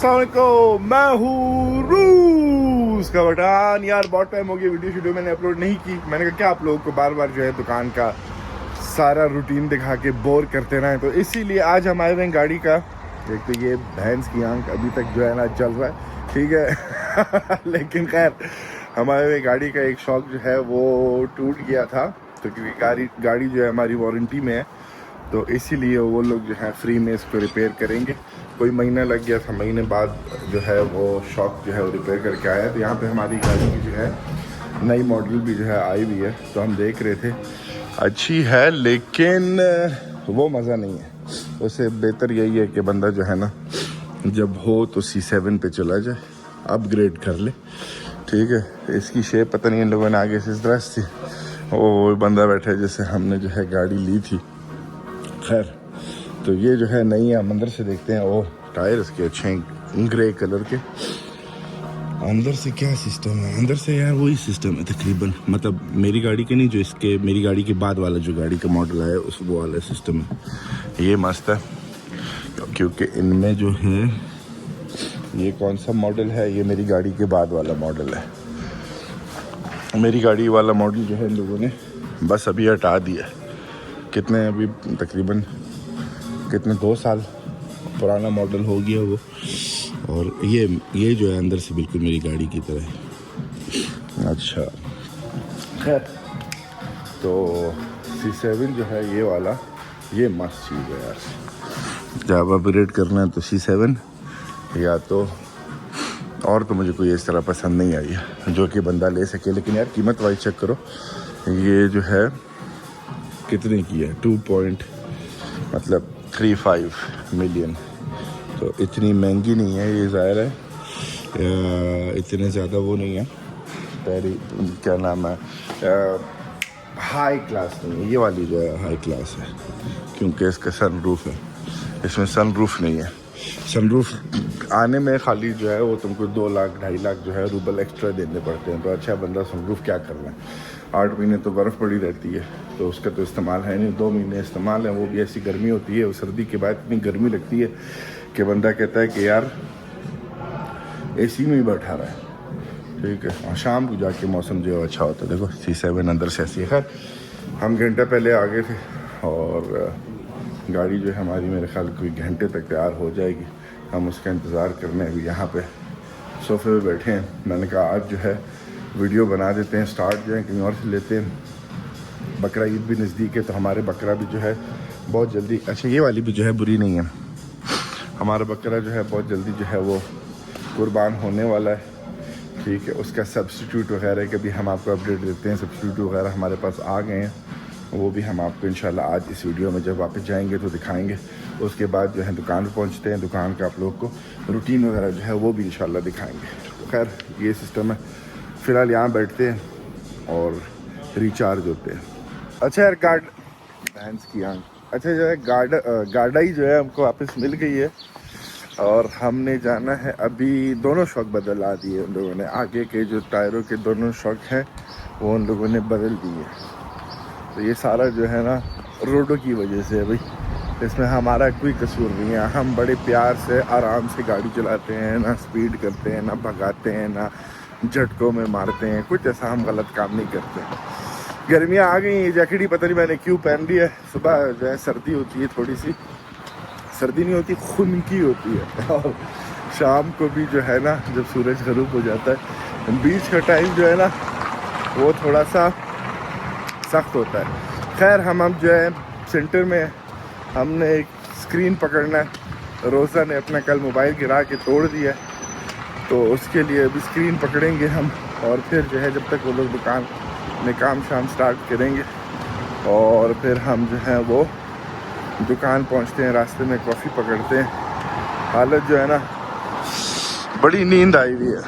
अस्सलामुअलैकुम, मैं हूँ रूस का बटान। यार बहुत टाइम हो गया वीडियो मैंने अपलोड नहीं की। मैंने कहा क्या आप लोगों को बार बार जो है दुकान का सारा रूटीन दिखा के बोर करते रहें, तो इसीलिए आज हम आए हुए हैं गाड़ी का। एक तो ये भैंस की आंख अभी तक जो है ना चल रहा है, ठीक है लेकिन खैर हमारे गाड़ी का एक शॉक जो है वो टूट गया था, तो क्योंकि गाड़ी जो है हमारी वारंटी में है, तो इसीलिए वो लोग जो है फ्री में इसको रिपेयर करेंगे। कोई महीना लग गया था, महीने बाद जो है वो शॉक जो है वो रिपेयर करके आया। तो यहाँ पे हमारी गाड़ी की जो है नई मॉडल भी जो है आई हुई है, तो हम देख रहे थे अच्छी है, लेकिन वो मज़ा नहीं है। उससे बेहतर यही है कि बंदा जो है ना जब हो तो C7 पे चला जाए, अपग्रेड कर ले, ठीक है। इसकी शेप पता नहीं इन लोगों ने आगे से इस तरह थी, वो बंदा बैठा है जैसे हमने जो है गाड़ी ली थी। खैर तो ये जो है नई है, हम अंदर से देखते हैं। वो टायर इसके अच्छे हैं ग्रे कलर के। अंदर से क्या सिस्टम है? अंदर से यार वही सिस्टम है तकरीबन, मतलब मेरी गाड़ी के नहीं, जो इसके मेरी गाड़ी के बाद वाला जो गाड़ी का मॉडल है उस वो वाला सिस्टम है। ये मस्त है क्योंकि इनमें जो है ये कौन सा मॉडल है, ये मेरी गाड़ी के बाद वाला मॉडल है। मेरी गाड़ी वाला मॉडल जो है इन लोगों ने बस अभी हटा दिया। कितने अभी तकरीबन कितने 2 साल पुराना मॉडल हो गया वो। और ये जो है अंदर से बिल्कुल मेरी गाड़ी की तरह है। अच्छा खैर, तो C7 जो है ये वाला, ये मस्त चीज़ है यार। जब अपग्रेड करना है तो C7, या तो और तो मुझे कोई इस तरह पसंद नहीं आई है जो कि बंदा ले सके। लेकिन यार कीमत वाइज चेक करो, ये जो है कितने की है, 2.35 मिलियन। तो इतनी महंगी नहीं है ये, ज़ाहिर है इतने ज़्यादा वो नहीं है, क्या नाम है, हाई क्लास नहीं है। ये वाली जो है हाई क्लास है क्योंकि इसका सनरूफ है, इसमें सनरूफ नहीं है। सनरूफ आने में खाली जो है वो तुमको 2 लाख 2.5 लाख जो है रूबल एक्स्ट्रा देने पड़ते हैं। तो अच्छा बंदा सनरूफ क्या कर रहा है, 8 महीने तो बर्फ़ पड़ी रहती है, तो उसका तो इस्तेमाल है नहीं। 2 महीने इस्तेमाल है, वो भी ऐसी गर्मी होती है, सर्दी के बाद इतनी गर्मी लगती है कि बंदा कहता है कि यार AC में ही बैठा रहा है, ठीक है। और शाम को जाके मौसम जो है अच्छा होता है। देखो C7 अंदर से ऐसी है। खैर हम घंटा पहले आ गए थे और गाड़ी जो है हमारी मेरे ख्याल कोई घंटे तक तैयार हो जाएगी। हम उसका इंतज़ार करने अभी यहाँ पे सोफे पे बैठे हैं। मैंने कहा आज जो है वीडियो बना देते हैं, स्टार्ट जो है कहीं और से लेते हैं। बकरा ईद भी नज़दीक है, तो हमारे बकरा भी जो है बहुत जल्दी, अच्छा ये वाली भी जो है बुरी नहीं है, हमारा बकरा जो है बहुत जल्दी जो है वो कुर्बान होने वाला है, ठीक है। उसका सब्स्टिट्यूट वगैरह के भी हम आपको अपडेट देते हैं। सब्स्टिट्यूट वगैरह हमारे पास आ गए हैं, वो भी हम आपको इंशाल्लाह आज इस वीडियो में जब वापस जाएंगे तो दिखाएंगे। उसके बाद जो है दुकान पर पहुँचते हैं, दुकान का आप लोग को रूटीन वगैरह जो है वो भी इंशाल्लाह दिखाएंगे। तो खैर ये सिस्टम है। फ़िलहाल यहाँ बैठते हैं और रिचार्ज होते हैं। अच्छा यार भैंस की आंख, अच्छा जो है गाड़ी जो है हमको वापस मिल गई है और हमने जाना है अभी। दोनों शॉक बदला दिए उन लोगों ने, आगे के जो टायरों के दोनों शॉक हैं वो उन लोगों ने बदल दिए। तो ये सारा जो है ना रोडों की वजह से है भाई, इसमें हमारा कोई कसूर नहीं है। हम बड़े प्यार से आराम से गाड़ी चलाते हैं, ना स्पीड करते हैं, ना भगाते हैं, ना झटकों में मारते हैं, कुछ ऐसा हम गलत काम नहीं करते। गर्मियाँ आ गई, जैकेट ही पता नहीं मैंने क्यों पहन ली है। सुबह जो है सर्दी होती है, थोड़ी सी सर्दी नहीं होती, खुनकी होती है। और शाम को भी जो है ना जब सूरज गरूब हो जाता है, बीच का टाइम जो है ना वो थोड़ा सा सख्त होता है। खैर हम अब जो है सेंटर में, हमने एक स्क्रीन पकड़ना है। रोज़ा ने अपना कल मोबाइल गिरा के तोड़ दिया, तो उसके लिए अभी स्क्रीन पकड़ेंगे हम, और फिर जो है जब तक वो लोग दुकान में काम शाम स्टार्ट करेंगे, और फिर हम जो है वो दुकान पहुंचते हैं, रास्ते में कॉफ़ी पकड़ते हैं। हालत जो है ना बड़ी नींद आई हुई है।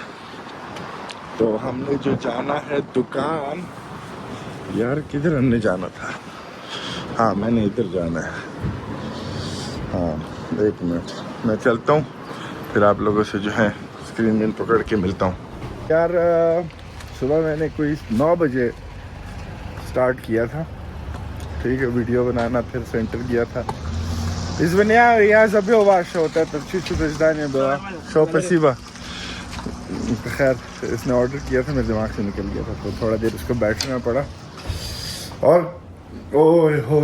तो हमने जो जाना है दुकान, यार किधर हमने जाना था, हाँ मैंने इधर जाना है। हाँ 1 मिनट मैं चलता हूँ, फिर आप लोगों से जो है स्क्रीन में पकड़ के मिलता हूँ। यार सुबह मैंने कोई 9 बजे स्टार्ट किया था, ठीक है, वीडियो बनाना। फिर सेंटर गया था, Извиняю, я забил ваше вот это чуть-чуть издание было. Что, спасибо. खैर इसने ऑर्डर किया था, मेरे दिमाग से निकल गया था, तो थोड़ा देर उसको बैठना पड़ा। और ओए हो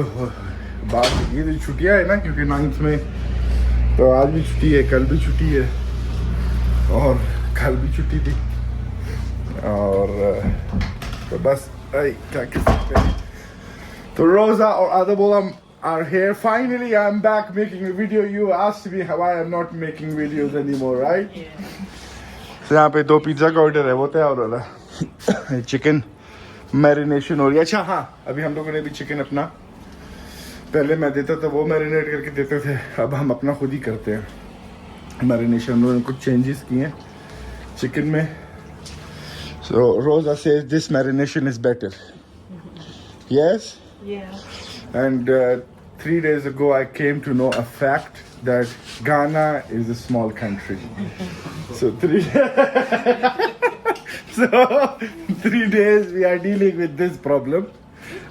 बात ये जो छुट्टियाँ है ना, क्योंकि 9th में, तो आज भी छुट्टी है, कल भी छुट्टी है और कल भी छुट्टी थी, और तो बस क्या कह सकते हैं। तो रोज़ा और अदबुल्ला are here. Finally, I'm back making a video. You asked me why I'm not making videos anymore, right? Yeah. तो यहाँ पे 2 पिज़्ज़ा का ऑर्डर है, वो तैयार हो रहा है। चिकन मैरिनेशन हो रही है। अच्छा हाँ, अभी हम लोगों ने भी चिकन अपना, पहले मैं देता था, वो मैरिनेट करके देते थे, अब हम अपना खुद ही करते हैं मैरिनेशन। हम लोगों ने कुछ चेंजेस किए हैं चिकन में। So Rosa says this marination is better. Yes? Yeah. And 3 days ago I came to know a fact that Ghana is a small country. So 3 days we are dealing with this problem.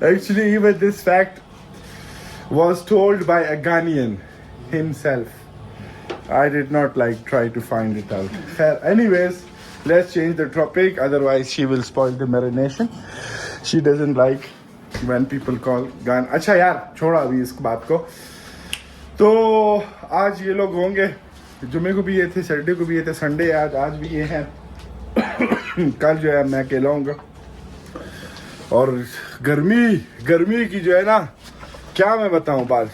Actually, even this fact was told by a Ghanaian himself. I did not try to find it out. Anyways, let's change the topic, otherwise she will spoil the marination. She doesn't like when people call Ghana. अच्छा यार, छोड़ा अभी इस बात को। तो आज ये लोग होंगे, जुमे को भी ये थे, सैटरडे को भी ये थे, संडे आज भी ये हैं। कल जो है मैं अकेला हूँगा, और गर्मी की जो है ना, क्या मैं बताऊँ बात।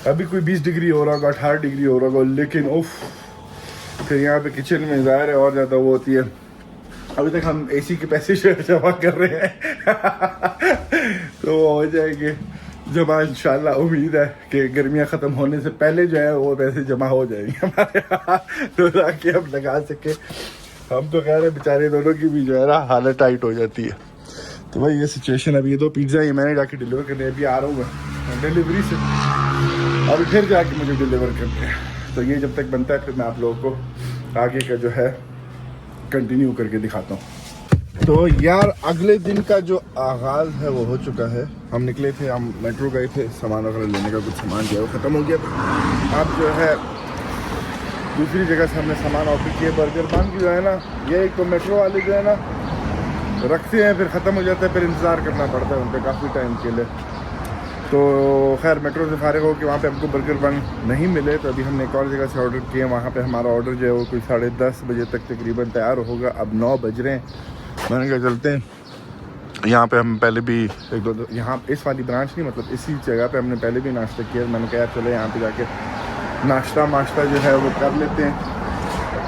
अभी कोई 20 डिग्री हो रहा होगा, 18 डिग्री हो रहा होगा, लेकिन उफ, फिर यहाँ पे किचन में ज़ाहिर है और ज़्यादा वो होती है। अभी तक हम एसी के पैसे जमा कर रहे हैं तो वो हो जाएंगे जमा इंशाल्लाह। उम्मीद है कि गर्मियाँ ख़त्म होने से पहले जो है वो पैसे जमा हो जाएंगे हमारे तो ताकि हम लगा सके। हम तो कह रहे हैं बेचारे दोनों की भी जो है ना हालत टाइट हो जाती है। तो भाई ये सिचुएशन। अभी ये 2 पिज़्ज़ा ही मैंने जाके डिलीवर करने, अभी आ रहा हूँ मैं डिलीवरी से, अभी फिर जाके मुझे डिलीवर करते हैं। तो ये जब तक बनता है फिर मैं आप लोगों को आगे का जो है कंटिन्यू करके दिखाता हूँ। तो यार अगले दिन का जो आगाज़ है वो हो चुका है। हम निकले थे, हम मेट्रो गए थे सामान वगैरह लेने का, कुछ सामान जो है वो ख़त्म हो गया था। अब जो है दूसरी जगह से हमने सामान ऑर्डर किए। बर्गर बन की जो है ना, ये एक तो मेट्रो वाले जो है ना रखते हैं, फिर ख़त्म हो जाता है, फिर इंतज़ार करना पड़ता है उन पर काफ़ी टाइम के लिए। तो खैर मेट्रो से फारिग हो कि वहाँ पे हमको बर्गर बन नहीं मिले, तो अभी हमने एक और जगह से ऑर्डर किए। वहाँ पे हमारा ऑर्डर जो है वो कोई 10:30 बजे तक तकरीबन तैयार होगा। अब 9 बज रहे हैं। मैंने कहा चलते हैं, यहाँ पे हम पहले भी एक दो यहाँ इस वाली ब्रांच नहीं, मतलब इसी जगह पे हमने पहले भी नाश्ता किया। मैंने कहा चलो यहाँ पे जाके नाश्ता जो है वो कर लेते हैं,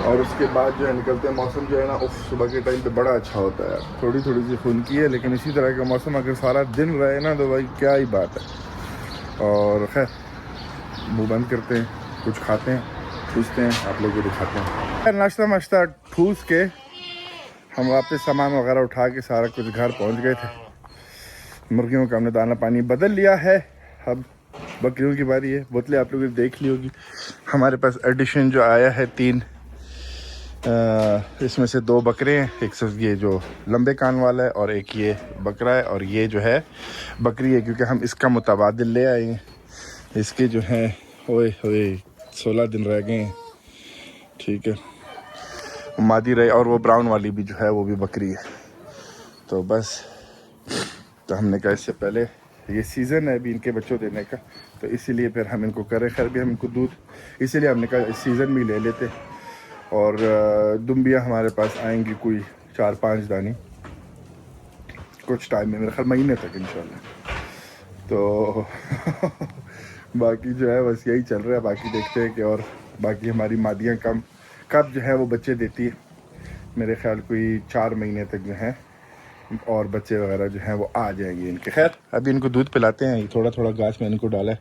और उसके बाद जो है निकलते हैं। मौसम जो है ना उफ, सुबह के टाइम पे बड़ा अच्छा होता है यार। थोड़ी सी खुनकी है, लेकिन इसी तरह का मौसम अगर सारा दिन रहे ना तो भाई क्या ही बात है। और खैर मुँह बंद करते हैं, कुछ खाते हैं, पूछते हैं, आप लोगों को दिखाते हैं। नाश्ता ठूस के हम वापस सामान वगैरह उठा के सारा कुछ घर पहुंच गए थे। मुर्गियों का हमने दाना पानी बदल लिया है, अब बकरियों की बारी है। बोतलें आप लोगों ने देख ली होगी। हमारे पास एडिशन जो आया है 3, इसमें से 2 बकरे हैं। एक सिर्फ ये जो लंबे कान वाला है और एक ये बकरा है, और ये जो है बकरी है, क्योंकि हम इसका मुतबादिल ले आए हैं। इसके जो हैं ओए 16 दिन रह गए हैं, ठीक है, मादी रहे। और वो ब्राउन वाली भी जो है वो भी बकरी है। तो बस, तो हमने कहा इससे पहले ये सीज़न है अभी इनके बच्चों देने का, तो इसीलिए फिर हम इनको करें। खैर भी हम इनको दूध, इसीलिए हमने कहा इस सीज़न में ले लेते। और दुम्बियाँ हमारे पास आएंगी कोई 4-5 दानी कुछ टाइम में, मेरे ख्याल महीने तक इंशाल्लाह। तो बाकी जो है बस यही चल रहा है। बाकी देखते हैं कि और बाकी हमारी मादियाँ कब जो है वो बच्चे देती है। मेरे ख्याल कोई 4 महीने तक जो है और बच्चे वगैरह जो हैं वो आ जाएंगे इनके। खैर अभी इनको दूध पिलाते हैं। थोड़ा घास में इनको डाला है,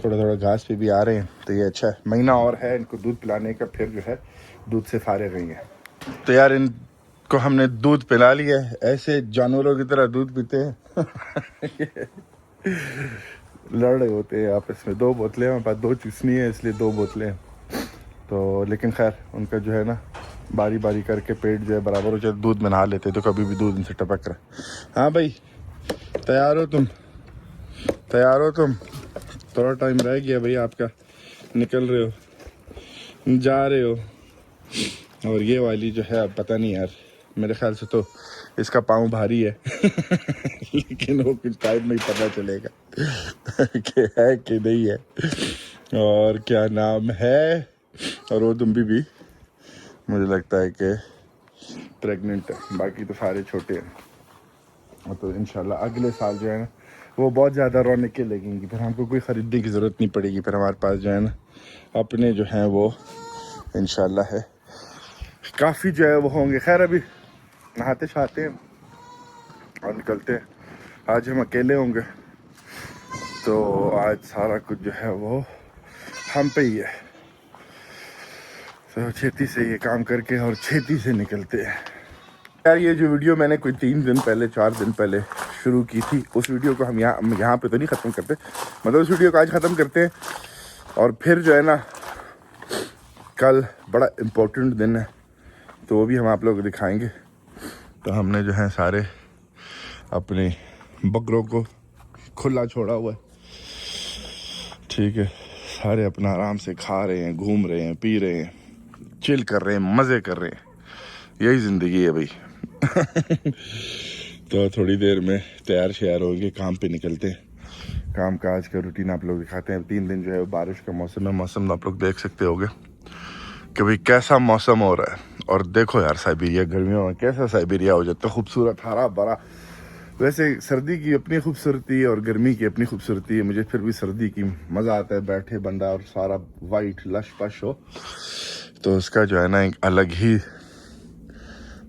थोड़ा घास पे भी आ रहे हैं, तो ये अच्छा है। महीना और है इनको दूध पिलाने का, फिर जो है दूध से फारिग गई हैं। तो यार इनको हमने दूध पिला लिया है। ऐसे जानवरों की तरह दूध पीते हैं लड़ रहे होते हैं आपस में। 2 बोतलें हमारे पास, 2 चूसनी है इसलिए 2 बोतलें। तो लेकिन खैर उनका जो है ना बारी करके पेट जो है बराबर हो जाए, दूध में नहा लेते, तो कभी भी दूध इनसे टपक रहा। हाँ भाई, तैयार हो तुम? थोड़ा टाइम रह गया भाई आपका, निकल रहे हो, जा रहे हो। और ये वाली जो है अब पता नहीं यार, मेरे ख्याल से तो इसका पाँव भारी है लेकिन वो कुछ टाइम नहीं पता चलेगा कि है कि नहीं है। और क्या नाम है, और वो दुम्बी भी मुझे लगता है कि प्रेग्नेंट है, बाकी तो सारे छोटे हैं। तो इंशाल्लाह अगले साल जो है ना वो बहुत ज़्यादा रौनकें लगेंगी, फिर हमको कोई ख़रीदने की ज़रूरत नहीं पड़ेगी, फिर हमारे पास जो है ना अपने जो हैं वो इंशाल्लाह है काफ़ी जो है वो होंगे। खैर अभी नहाते छाते हैं और निकलते हैं। आज हम अकेले होंगे तो आज सारा कुछ जो है वो हम पे ही है, तो छेती से ये काम करके और छेती से निकलते हैं। यार ये जो वीडियो मैंने कोई 3 दिन पहले 4 दिन पहले शुरू की थी, उस वीडियो को हम यहाँ पे तो नहीं ख़त्म करते, मतलब उस वीडियो को आज ख़त्म करते हैं। और फिर जो है ना कल बड़ा इम्पोर्टेंट दिन है, तो वो भी हम आप लोगों को दिखाएंगे। तो हमने जो है सारे अपने बकरों को खुला छोड़ा हुआ है, ठीक है। सारे अपना आराम से खा रहे हैं, घूम रहे हैं, पी रहे हैं, चिल कर रहे हैं, मज़े कर रहे हैं। यही ज़िंदगी है भाई तो थोड़ी देर में तैयार श्यार होंगे, काम पे निकलते हैं। काम काज का रूटीन आप लोग दिखाते हैं। 3 दिन जो है बारिश का मौसम है, मौसम आप लोग देख सकते होगे कि भाई कैसा मौसम हो रहा है। और देखो यार साइबेरिया गर्मियों में कैसा साइबेरिया हो जाता है, खूबसूरत हरा भरा। वैसे सर्दी की अपनी खूबसूरती है और गर्मी की अपनी खूबसूरती है, मुझे फिर भी सर्दी की मज़ा आता है, बैठे बंदा और सारा वाइट लश पश हो, तो उसका जो है ना एक अलग ही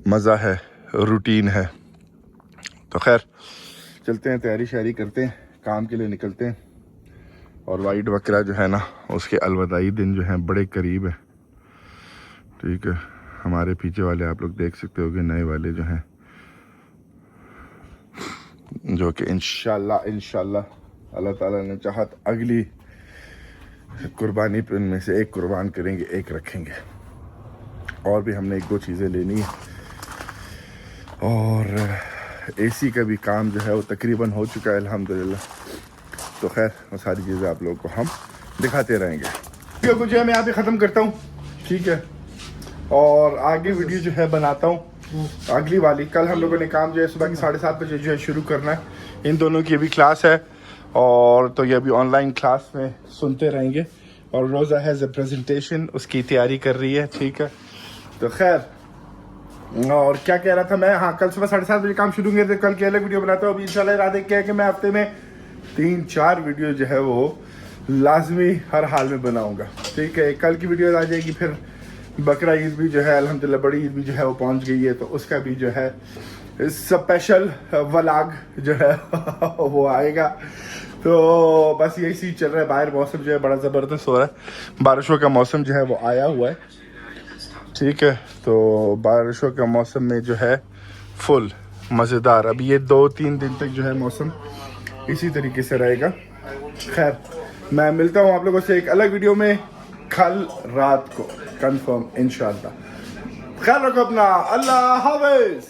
मज़ा है, रूटीन है। तो खैर चलते हैं, तैयारी शायरी करते हैं, काम के लिए निकलते हैं। और वाइट बकरा जो है ना उसके अलविदाई दिन जो है बड़े करीब है, ठीक है। हमारे पीछे वाले आप लोग देख सकते होगे नए वाले जो हैं, जो कि इंशाल्लाह अल्लाह ताला ने चाहत अगली कुर्बानी पे उनमें से एक कुर्बान करेंगे, एक रखेंगे। और भी हमने 1-2 चीज़ें लेनी है। और एसी का भी काम जो है वो तकरीबन हो चुका है अल्हम्दुलिल्लाह। तो खैर वो सारी चीज़ें आप लोगों को हम दिखाते रहेंगे। वीडियो को जो है मैं यहाँ पे ख़त्म करता हूँ, ठीक है। और आगे वीडियो जो है बनाता हूँ अगली वाली। कल हम लोगों ने काम जो है सुबह के 7:30 बजे जो है शुरू करना है। इन दोनों की अभी क्लास है, और तो ये अभी ऑनलाइन क्लास में सुनते रहेंगे। और रोज़ा है प्रेजेंटेशन, उसकी तैयारी कर रही है, ठीक है। तो खैर और क्या कह रहा था मैं, हाँ कल सुबह 7:30 बजे काम शुरू करेंगे, कल की अलग वीडियो बनाता हूँ। अभी इंशाल्लाह इरादे क्या है कि मैं हफ्ते में 3-4 वीडियो जो है वो लाजमी हर हाल में बनाऊंगा, ठीक है। कल की वीडियो आ जाएगी, फिर बकरा ईद भी जो है अल्हम्दुलिल्लाह बड़ी ईद भी जो है वो पहुंच गई है, तो उसका भी जो है स्पेशल व्लॉग जो है वो आएगा। तो बस यही चीज़ चल रहा है। बाहर मौसम जो है बड़ा ज़बरदस्त हो रहा है, बारिशों का मौसम जो है वो आया हुआ है, ठीक है। तो बारिशों का मौसम में जो है फुल मज़ेदार, अभी ये 2-3 दिन तक जो है मौसम इसी तरीके से रहेगा। खैर मैं मिलता हूँ आप लोगों से एक अलग वीडियो में कल रात को कंफर्म इंशाल्लाह। ख्याल रखो अपना, अल्लाह हाफ़िज़।